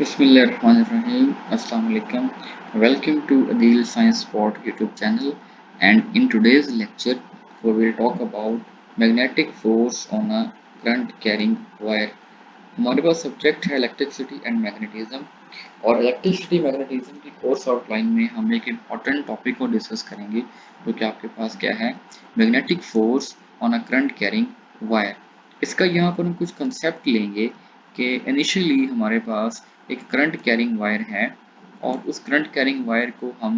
Bismillahirrahmanirrahim. Assalamu alaikum. Welcome to Adil Science Spot YouTube channel. And in today's lecture, we will talk about magnetic force on a current carrying wire. हमारे पास subject है electricity and magnetism और electricity magnetism की course outline में हम एक important topic को discuss करेंगे जो कि आपके पास क्या है magnetic force on a current carrying wire. इसका यहाँ पर हम कुछ कंसेप्ट लेंगे कि इनिशियली हमारे पास एक करंट कैरिंग वायर है और उस करंट कैरिंग वायर को हम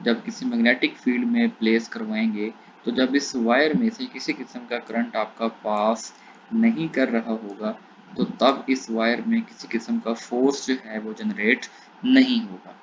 जब किसी मैग्नेटिक फील्ड में प्लेस करवाएंगे तो जब इस वायर में से किसी किस्म का करंट आपका पास नहीं कर रहा होगा तो तब इस वायर में किसी किस्म का फोर्स जो है वो जनरेट नहीं होगा।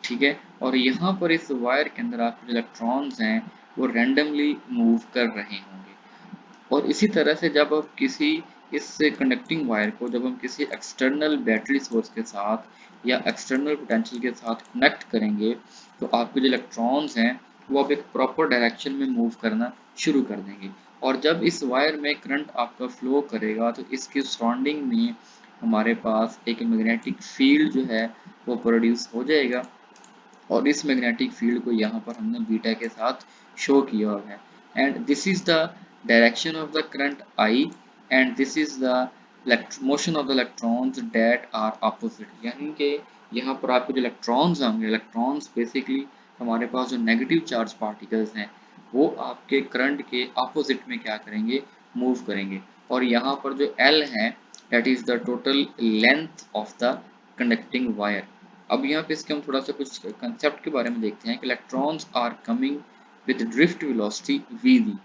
ठीक है, और यहाँ पर इस वायर के अंदर आपके जो इलेक्ट्रॉन्स हैं वो रैंडमली मूव कर रहे होंगे। और इसी तरह से जब आप किसी इस कंडक्टिंग वायर को जब हम किसी एक्सटर्नल बैटरी सोर्स के साथ या एक्सटर्नल पोटेंशियल के साथ कनेक्ट करेंगे तो आपके जो इलेक्ट्रॉन्स हैं वो अब एक प्रॉपर डायरेक्शन में मूव करना शुरू कर देंगे। और जब इस वायर में करंट आपका फ्लो करेगा तो इसके सराउंडिंग में हमारे पास एक मैग्नेटिक फील्ड जो है वो प्रोड्यूस हो जाएगा और इस मैग्नेटिक फील्ड को यहाँ पर हमने बीटा के साथ शो किया हुआ है। And this is the direction of the current I and this is the motion of the electrons that are opposite. यानी कि यहाँ पर आपके जो इलेक्ट्रॉन्स होंगे, इलेक्ट्रॉन्स बेसिकली हमारे पास जो नेगेटिव चार्ज पार्टिकल्स हैं वो आपके करंट के ऑपोजिट में क्या करेंगे, मूव करेंगे। और यहाँ पर जो एल है that is the total length of the conducting wire. अब यहाँ पे इसके हम थोड़ा सा कुछ कंसेप्ट के बारे में देखते हैं कि electrons are coming with drift velocity v.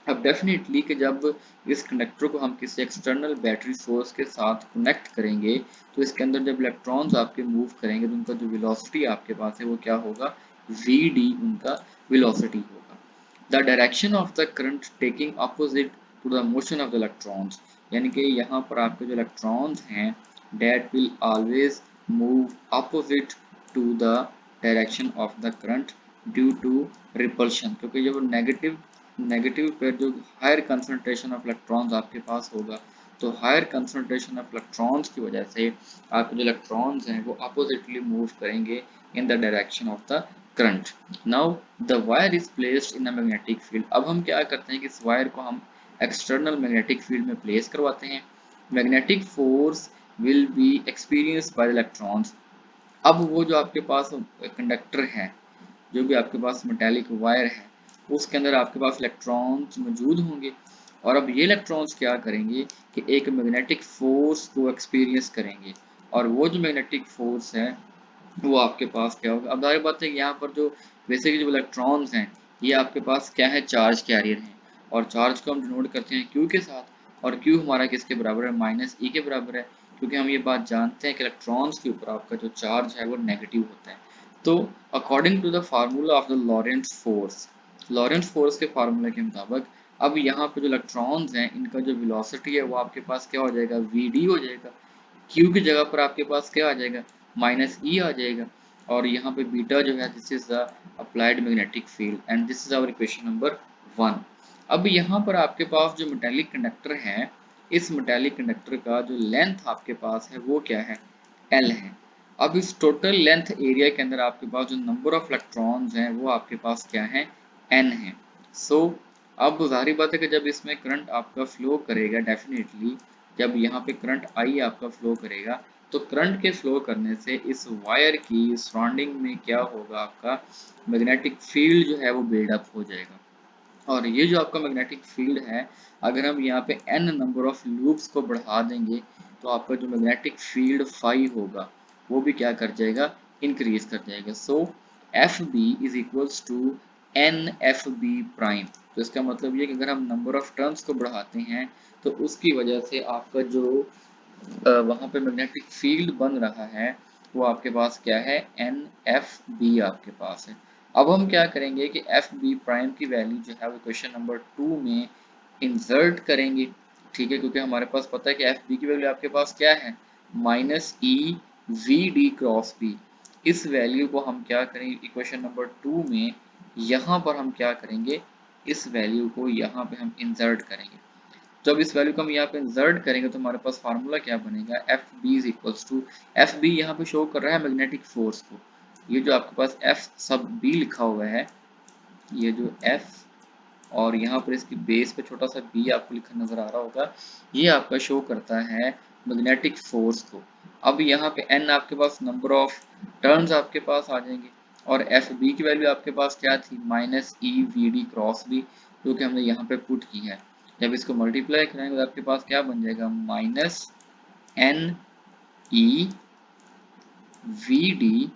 अब डेफिनेटली कि जब इस कंडक्टर को हम किसी एक्सटर्नल बैटरी सोर्स के साथ कनेक्ट करेंगे तो इसके अंदर जब इलेक्ट्रॉन्स आपके मूव करेंगे तो उनका जो वेलोसिटी आपके पास है वो क्या होगा, वी डी उनका वेलोसिटी होगा। The direction of the current taking opposite to the motion of the electrons. यानी कि यहाँ पर आपके जो इलेक्ट्रॉन्स हैं that will always move opposite to the direction of the current due to repulsion, क्योंकि जब नेगेटिव पर जो हायर कंसंट्रेशन ऑफ इलेक्ट्रॉन्स आपके पास होगा तो हायर कंसंट्रेशन ऑफ इलेक्ट्रॉन्स की वजह से आपके जो इलेक्ट्रॉन्स हैं वो अपोजिटली मूव करेंगे in the direction of the current. Now the wire is placed in a magnetic field. अब हम क्या करते हैं कि इस वायर को हम एक्सटर्नल मैग्नेटिक फील्ड में प्लेस करवाते हैं। Magnetic force will be experienced by the electrons। अब वो जो आपके पास कंडक्टर है, जो भी आपके पास मेटेलिक वायर है उसके अंदर आपके पास इलेक्ट्रॉन्स मौजूद होंगे और अब ये इलेक्ट्रॉन्स क्या करेंगे कि एक मैग्नेटिक फोर्स को एक्सपीरियंस करेंगे और वो जो मैग्नेटिक फोर्स है वो आपके पास क्या होगा। अब जाहिर बात है यहाँ पर जो बेसिकली जो इलेक्ट्रॉन्स हैं ये आपके पास क्या है, चार्ज कैरियर हैं और चार्ज को हम डिनोट करते हैं क्यू के साथ और क्यू हमारा किसके बराबर है, माइनस ई के बराबर है। क्योंकि हम ये बात जानते हैं कि इलेक्ट्रॉन्स के ऊपर आपका जो चार्ज है वो नेगेटिव होता है। तो according to the formula of the Lorentz force के फार्मूला के मुताबिक अब यहाँ पे जो इलेक्ट्रॉन्स हैं इनका जो वेलोसिटी है वो आपके पास क्या हो जाएगा, वी डी हो जाएगा। क्यू की जगह पर आपके पास क्या आ जाएगा, माइनस ई आ जाएगा। और यहाँ पे बीटा जो है this is the applied magnetic field and this is our equation number 1। अब यहाँ पर आपके पास जो मेटेलिक कंडक्टर है इस मेटेलिक कंडक्टर का जो लेंथ आपके पास है वो क्या है, एल है। अब इस टोटल लेंथ एरिया के अंदर आपके पास जो नंबर ऑफ इलेक्ट्रॉन्स हैं वो आपके पास क्या है, एन है। सो अब जाहिर बात है कि जब इसमें करंट आपका फ्लो करेगा डेफिनेटली जब यहाँ पे करंट आई आपका फ्लो करेगा तो करंट के फ्लो करने से इस वायर की सराउंडिंग में क्या होगा, आपका मैग्नेटिक फील्ड जो है वो बिल्डअप हो जाएगा। और ये जो आपका मैग्नेटिक फील्ड है अगर हम यहाँ पे n नंबर ऑफ लूप्स को बढ़ा देंगे तो आपका जो मैग्नेटिक फील्ड फाई होगा वो भी क्या कर जाएगा, इंक्रीज कर जाएगा। So F B is equals to N F B prime. तो इसका मतलब ये कि अगर हम नंबर ऑफ टर्न्स को बढ़ाते हैं तो उसकी वजह से आपका जो वहाँ पे मैग्नेटिक फील्ड बन रहा है वो आपके पास क्या है, एन एफ बी आपके पास है। अब हम क्या करेंगे कि एफ बी प्राइम की वैल्यू जो है वो क्वेश्चन नंबर 2 में इंसर्ट करेंगे। ठीक है, क्योंकि हमारे पास पता है कि एफ बी की वैल्यू आपके पास क्या है, minus e we D cross B. इस वैल्यू को हम क्या करेंगे इक्वेशन नंबर 2 में, यहाँ पर हम क्या करेंगे, इस वैल्यू को यहाँ पे हम इंसर्ट करेंगे। जब इस वैल्यू को हम यहाँ पे इंसर्ट करेंगे तो हमारे पास फार्मूला क्या बनेगा, F B is equals to, F B यहाँ पे शो कर रहा है मैग्नेटिक फोर्स को, ये जो आपके पास एफ सब बी लिखा हुआ है, ये जो एफ और यहाँ पर इसकी बेस पे छोटा सा बी आपको लिखा नजर आ रहा होगा, ये आपका शो करता है मैग्नेटिक फोर्स को। अब यहाँ पे एन आपके पास नंबर ऑफ टर्न्स आपके पास आ जाएंगे, और एफ बी की वैल्यू आपके पास क्या थी, minus e we D cross B, जो कि हमने यहाँ पे पुट की है। जब इसको मल्टीप्लाई करेंगे तो आपके पास क्या बन जाएगा, minus n e we D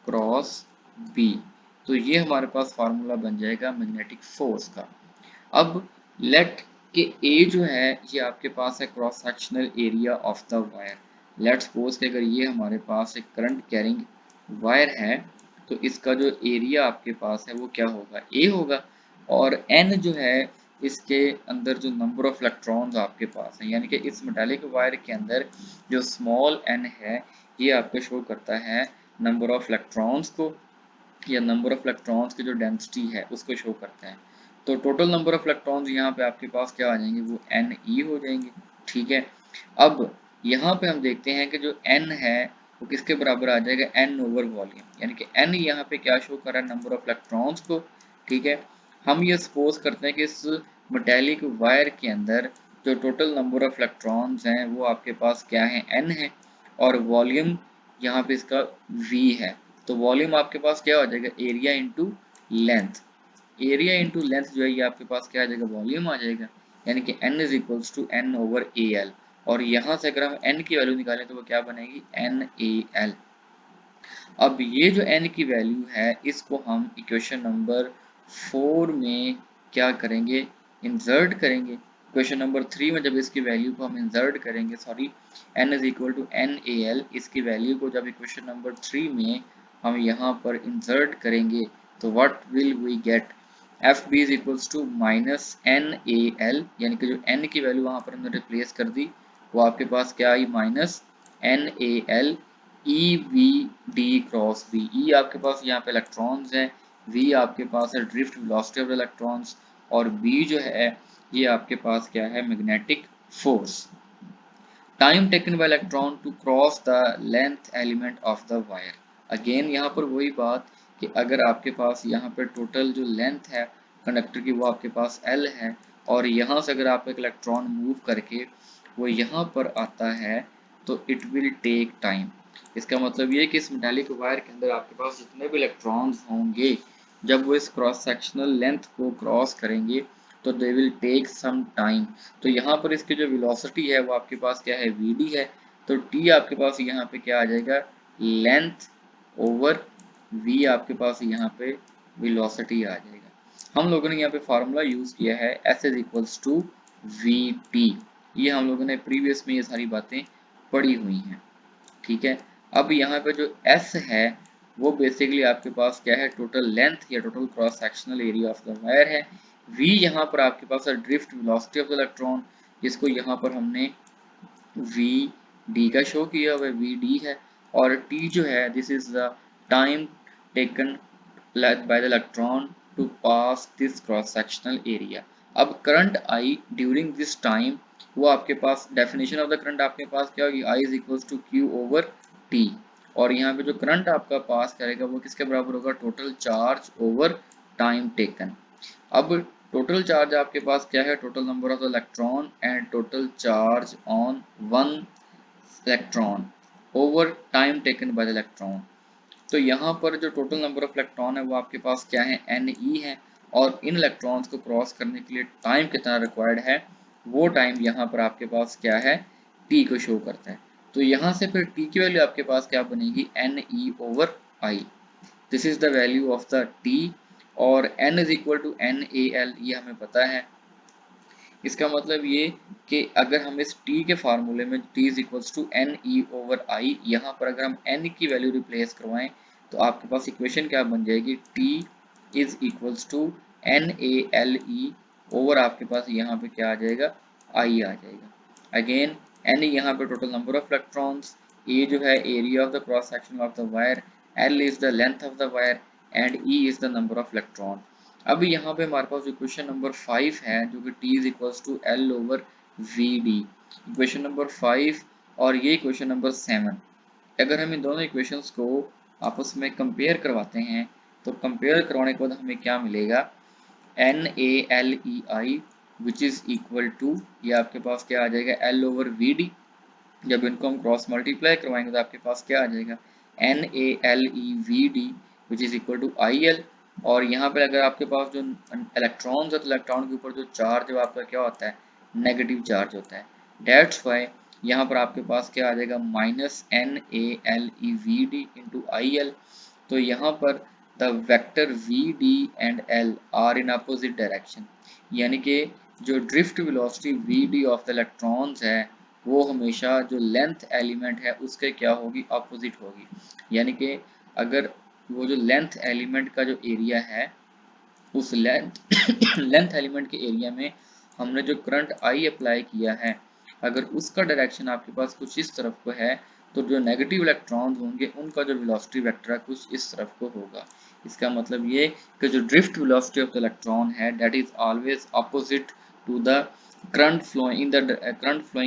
cross B. तो ये हमारे पास फार्मूला बन जाएगा मैग्नेटिक फोर्स का। अब लेट के ए जो है ये आपके पास है cross sectional area of the wire. Let suppose कि अगर ये हमारे पास एक करंट कैरिंग वायर है तो इसका जो एरिया आपके पास है वो क्या होगा, ए होगा, और एन जो है इसके अंदर जो नंबर ऑफ इलेक्ट्रॉन्स आपके पास है, यानी कि इस मेटालिक वायर के अंदर जो स्मॉल एन है ये आपको शो करता है नंबर ऑफ इलेक्ट्रॉन्स को, या नंबर ऑफ इलेक्ट्रॉन्स की जो डेंसिटी है उसको शो करता है। तो टोटल नंबर ऑफ इलेक्ट्रॉन्स यहाँ पे आपके पास क्या आ जाएंगे, वो एन ई हो जाएंगे। ठीक है, अब यहाँ पे हम देखते हैं कि जो एन है वो किसके बराबर आ जाएगा, एन ओवर वॉल्यूम, यानी कि एन यहाँ पे क्या शो कर रहा है, नंबर ऑफ इलेक्ट्रॉन्स को। ठीक है, हम ये सपोज करते हैं कि इस मेटेलिक वायर के अंदर जो टोटल नंबर ऑफ इलेक्ट्रॉन्स हैं वो आपके पास क्या है, एन है, और वॉल्यूम यहाँ पे इसका वी है। तो वॉल्यूम आपके पास क्या हो जाएगा, area into length, area into length जो है ये आपके पास क्या आ जाएगा, वॉल्यूम आ जाएगा, यानी कि n is equals to n over A L. और यहाँ से अगर हम n की वैल्यू निकालें तो वो क्या बनेगी, एन ए एल। अब ये जो n की वैल्यू है इसको हम इक्वेशन नंबर 4 में क्या करेंगे, इंसर्ट करेंगे। इक्वेशन नंबर 3 में जब इसकी वैल्यू को हम इंसर्ट करेंगे, sorry, n is equal to N A L, इसकी वैल्यू को जब इक्वेशन नंबर 3 में हम यहाँ पर इंसर्ट करेंगे तो what will we get, F B is equals to minus N A L, यानी कि जो n की वैल्यू वहाँ पर हमने रिप्लेस कर दी वो आपके पास क्या आई, minus N A L E we D cross B. ई आपके पास यहाँ पे इलेक्ट्रॉन्स हैं, वी आपके पास है ड्रिफ्ट वेलोसिटी ऑफ इलेक्ट्रॉन्स, और बी जो है ये आपके पास क्या है, magnetic force. Time taken by electron to cross the length element of the wire. Again यहाँ पर वही बात कि अगर आपके पास यहाँ पे टोटल जो लेंथ है कंडक्टर की वो आपके पास L है, और यहाँ से अगर आप एक इलेक्ट्रॉन मूव करके वो यहाँ पर आता है तो इट विल टेक टाइम। इसका मतलब ये कि इस मेटालिक वायर के अंदर आपके पास जितने भी इलेक्ट्रॉन्स होंगे जब वो इस क्रॉस सेक्शनल लेंथ को क्रॉस करेंगे तो they will take some time. तो यहाँ पर इसकी जो वेलोसिटी है वो आपके पास क्या है, vd है, तो t आपके पास यहाँ पे क्या आ जाएगा, लेंथ ओवर v आपके पास यहाँ पे वेलोसिटी आ जाएगा। हम लोगों ने यहाँ पे फार्मूला यूज किया है s is equals to v t, ये हम लोगों ने प्रीवियस में ये सारी बातें पढ़ी हुई हैं। ठीक है, अब यहाँ पे जो S है वो बेसिकली आपके पास क्या है, टोटल लेंथ या total cross sectional area of the wire है। V यहाँ पर आपके पास है drift velocity of the electron, जिसको यहाँ पर हमने वी डी का शो किया हुआ है, वी डी है, और T जो है this is the time taken by the electron to pass this cross sectional area। अब current I during this time वो आपके पास डेफिनेशन ऑफ द करंट आपके पास क्या होगी, I is equals to q over t, और यहाँ पे जो करंट आपका पास करेगा वो किसके बराबर होगा, total charge over time taken. अब टोटल चार्ज आपके पास क्या है, total number of the electron and total charge on one electron over time taken by the electron. तो यहाँ पर जो टोटल नंबर ऑफ इलेक्ट्रॉन है वो आपके पास क्या है, एन ई है, और इन इलेक्ट्रॉन्स को क्रॉस करने के लिए टाइम कितना रिक्वायर्ड है, वो टाइम यहाँ पर आपके पास क्या है, टी को शो करता है। तो यहाँ से फिर टी की वैल्यू आपके पास क्या बनेगी, N E over I, this is the value of the T, और N is equal to N A L, ये हमें पता है। इसका मतलब ये कि अगर हम इस t के फार्मूले में t is equals to n E over I, यहाँ पर अगर हम n की वैल्यू रिप्लेस करवाएं तो आपके पास इक्वेशन क्या बन जाएगी, t is equals to N A L e over आपके पास यहाँ पे क्या आ जाएगा, i आ जाएगा। अगेन n यहाँ पे total number of electrons, a जो है area of the cross section of the wire, l is the length of the wire, and e is the number of electron. अभी यहाँ पे हमारे पास जो क्वेश्चन नंबर 5 है जो कि t is equals to L over VD, equation number 5 और ये इक्वेशन नंबर 7। अगर हम इन दोनों इक्वेशंस को आपस में कंपेयर करवाते हैं तो कंपेयर करवाने के बाद हमें क्या मिलेगा, NaLeI which is equal to, ये आपके पास क्या आ जाएगा, L/VD। जब इनको हम क्रॉस मल्टीप्लाई करवाएंगे तो आपके पास क्या आ जाएगा, NaLeVD which is equal to IL। और यहाँ पर अगर आपके पास जो इलेक्ट्रॉन्स है तो इलेक्ट्रॉन के ऊपर जो चार्ज है आपका क्या होता है, नेगेटिव चार्ज होता है। डेट्स वाई यहाँ पर आपके पास क्या आ जाएगा, -NaLeVD इंटू IL। तो यहाँ पर the vector VD and L are in opposite direction, यानी कि जो drift velocity VD of the electrons है वो हमेशा जो लेंथ एलिमेंट है उसके क्या होगी, अपोजिट होगी। यानी कि अगर वो जो लेंथ एलिमेंट का जो एरिया है उस लेंथ लेंथ एलिमेंट के एरिया में हमने जो करंट आई अप्लाई किया है, अगर उसका डायरेक्शन आपके पास कुछ इस तरफ को है तो जो नेगेटिव इलेक्ट्रॉन्स होंगे उनका जो वेलोसिटी वेक्टर है कुछ इस तरफ को होगा। इसका मतलब ये कि जो drift velocity of the electron है that is always opposite to the current flowing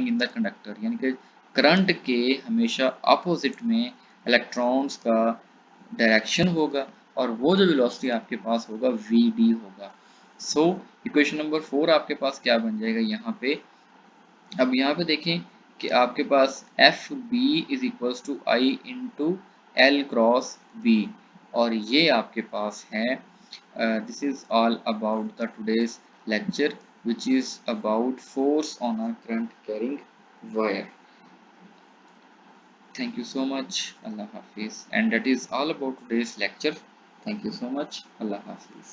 in the conductor, यानी कि करंट के हमेशा अपोजिट में इलेक्ट्रॉन्स का डायरेक्शन होगा और वो जो वेलोसिटी आपके पास होगा VD होगा। सो इक्वेशन नंबर 4 आपके पास क्या बन जाएगा यहाँ पे, अब यहाँ पे देखें कि आपके पास F B is equals to I into L cross B, और ये आपके पास है, this is all about the today's lecture which is about force on a current carrying wire. Thank you so much. Allah Hafiz. And that is all about today's lecture. Thank you so much. Allah Hafiz.